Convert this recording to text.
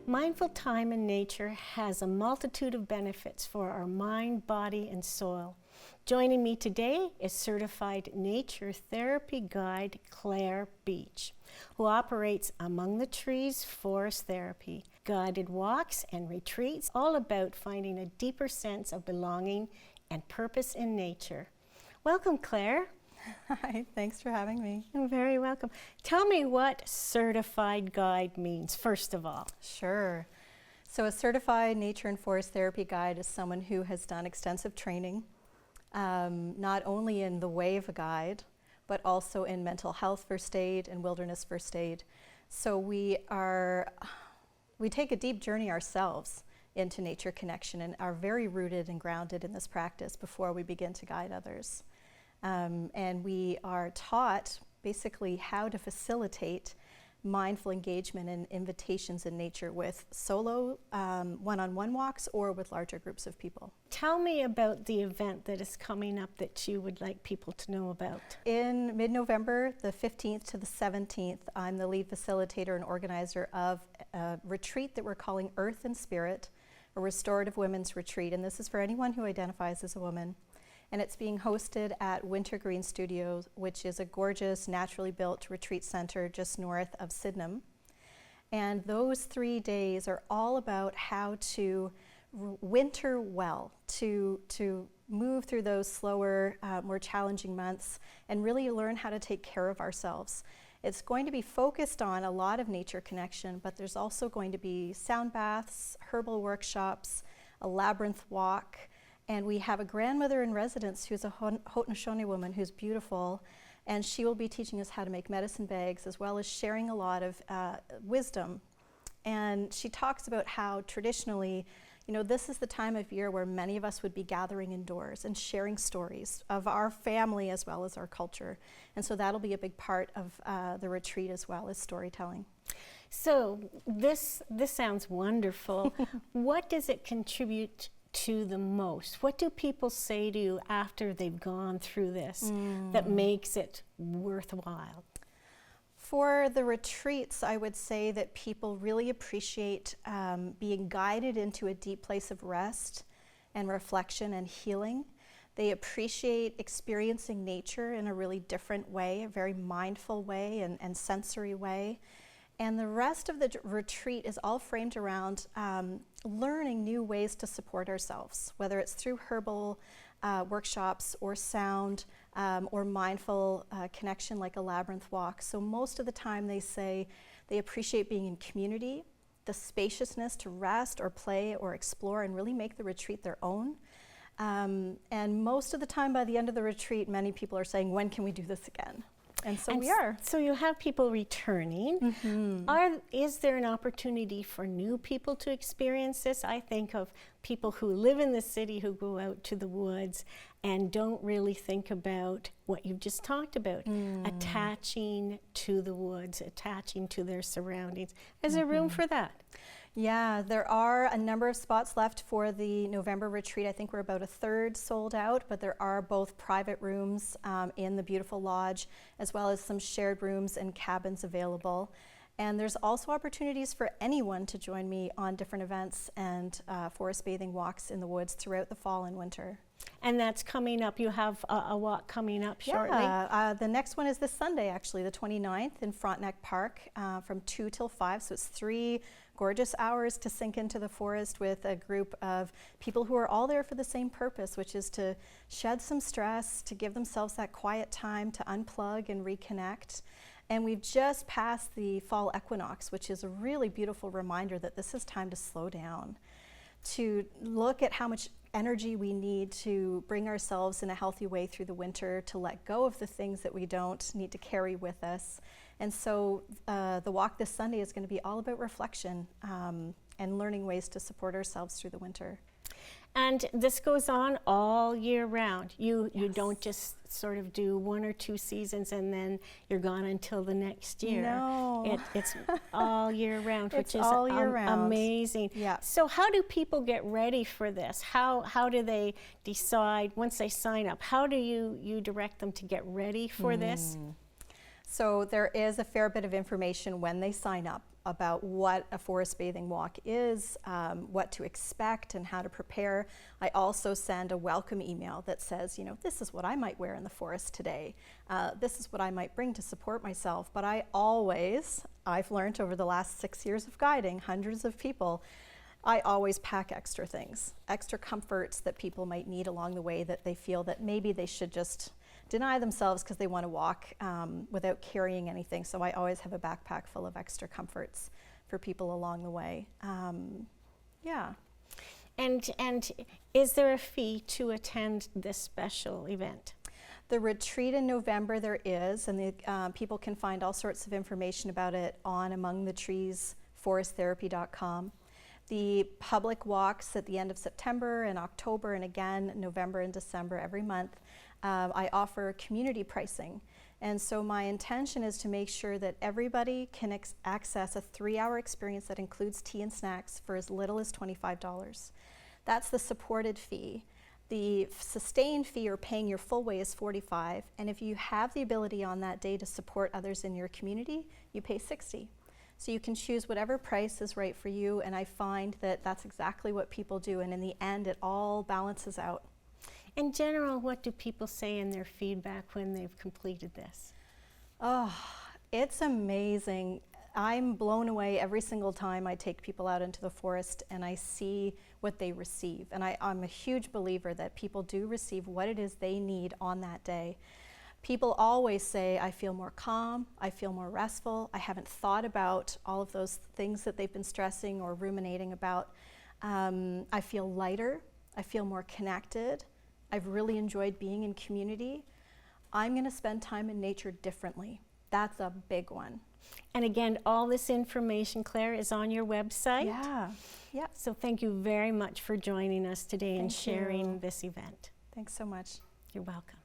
Mindful time in nature has a multitude of benefits for our mind, body, and soul. Joining me today is certified nature therapy guide Claire Beach, who operates Among the Trees Forest Therapy, guided walks and retreats, all about finding a deeper sense of belonging and purpose in nature. Welcome, Claire. Hi, thanks for having me. You're very welcome. Tell me what certified guide means, first of all. Sure. So a certified nature and forest therapy guide is someone who has done extensive training, not only in the way of a guide, but also in mental health first aid and wilderness first aid. So we take a deep journey ourselves into nature connection and are very rooted and grounded in this practice before we begin to guide others. And we are taught basically how to facilitate mindful engagement and invitations in nature with solo one-on-one walks or with larger groups of people. Tell me about the event that is coming up that you would like people to know about. In mid-November, the 15th to the 17th, I'm the lead facilitator and organizer of a retreat that we're calling Earth and Spirit, a restorative women's retreat. And this is for anyone who identifies as a woman. And it's being hosted at Wintergreen Studios, which is a gorgeous, naturally built retreat center just north of Sydenham. And those 3 days are all about how to winter well, to move through those slower, more challenging months and really learn how to take care of ourselves. It's going to be focused on a lot of nature connection, but there's also going to be sound baths, herbal workshops, a labyrinth walk. And we have a grandmother in residence who's a Haudenosaunee woman who's beautiful, and she will be teaching us how to make medicine bags as well as sharing a lot of wisdom. And she talks about how traditionally, this is the time of year where many of us would be gathering indoors and sharing stories of our family as well as our culture. And so that'll be a big part of the retreat as well as storytelling. So this sounds wonderful. What does it contribute to the most? What do people say to you after they've gone through this that makes it worthwhile? For the retreats, I would say that people really appreciate being guided into a deep place of rest and reflection and healing. They appreciate experiencing nature in a really different way, a very mindful way and sensory way. And the rest of the retreat is all framed around learning new ways to support ourselves, whether it's through herbal workshops or sound or mindful connection like a labyrinth walk. So most of the time they say they appreciate being in community, the spaciousness to rest or play or explore and really make the retreat their own. And most of the time by the end of the retreat, many people are saying, when can we do this again? And so we are. So you have people returning. Is there an opportunity for new people to experience this? I think of people who live in the city who go out to the woods and don't really think about what you've just talked about, attaching to the woods, attaching to their surroundings. Is there room for that? Yeah, there are a number of spots left for the November retreat. I think we're about a third sold out, but there are both private rooms in the beautiful lodge, as well as some shared rooms and cabins available. And there's also opportunities for anyone to join me on different events and forest bathing walks in the woods throughout the fall and winter. And that's coming up. You have a walk coming up shortly? Yeah, the next one is this Sunday, actually, the 29th in Frontenac Park from 2 till 5. So it's 3 gorgeous hours to sink into the forest with a group of people who are all there for the same purpose, which is to shed some stress, to give themselves that quiet time to unplug and reconnect. And we've just passed the fall equinox, which is a really beautiful reminder that this is time to slow down, to look at how much energy we need to bring ourselves in a healthy way through the winter, to let go of the things that we don't need to carry with us. And so the walk this Sunday is going to be all about reflection and learning ways to support ourselves through the winter. And this goes on all year round. You don't just sort of do 1 or 2 seasons and then you're gone until the next year. No. It's all year round, which is all year round. Amazing. Yeah. So how do people get ready for this? How do they decide once they sign up? How do you direct them to get ready for this? So there is a fair bit of information when they sign up about what a forest bathing walk is, what to expect and how to prepare. I also send a welcome email that says, you know, this is what I might wear in the forest today. This is what I might bring to support myself. But I've learned over the last 6 years of guiding hundreds of people, I always pack extra things, extra comforts that people might need along the way that they feel that maybe they should just deny themselves because they want to walk without carrying anything. So I always have a backpack full of extra comforts for people along the way. Yeah. And is there a fee to attend this special event? The retreat in November there is, and people can find all sorts of information about it on amongthetreesforesttherapy.com. The public walks at the end of September and October, and again November and December every month. I offer community pricing, and so my intention is to make sure that everybody can access a 3-hour experience that includes tea and snacks for as little as $25. That's the supported fee. The sustained fee, or paying your full way, is $45, and if you have the ability on that day to support others in your community, you pay $60. So you can choose whatever price is right for you, and I find that that's exactly what people do, and in the end it all balances out. In general, what do people say in their feedback when they've completed this? Oh, it's amazing. I'm blown away every single time I take people out into the forest and I see what they receive. And I'm a huge believer that people do receive what it is they need on that day. People always say, I feel more calm, I feel more restful, I haven't thought about all of those things that they've been stressing or ruminating about. I feel lighter, I feel more connected. I've really enjoyed being in community. I'm going to spend time in nature differently. That's a big one. And again, all this information, Claire, is on your website. Yeah. So thank you very much for joining us today and Thank you. sharing this event. Thanks so much. You're welcome.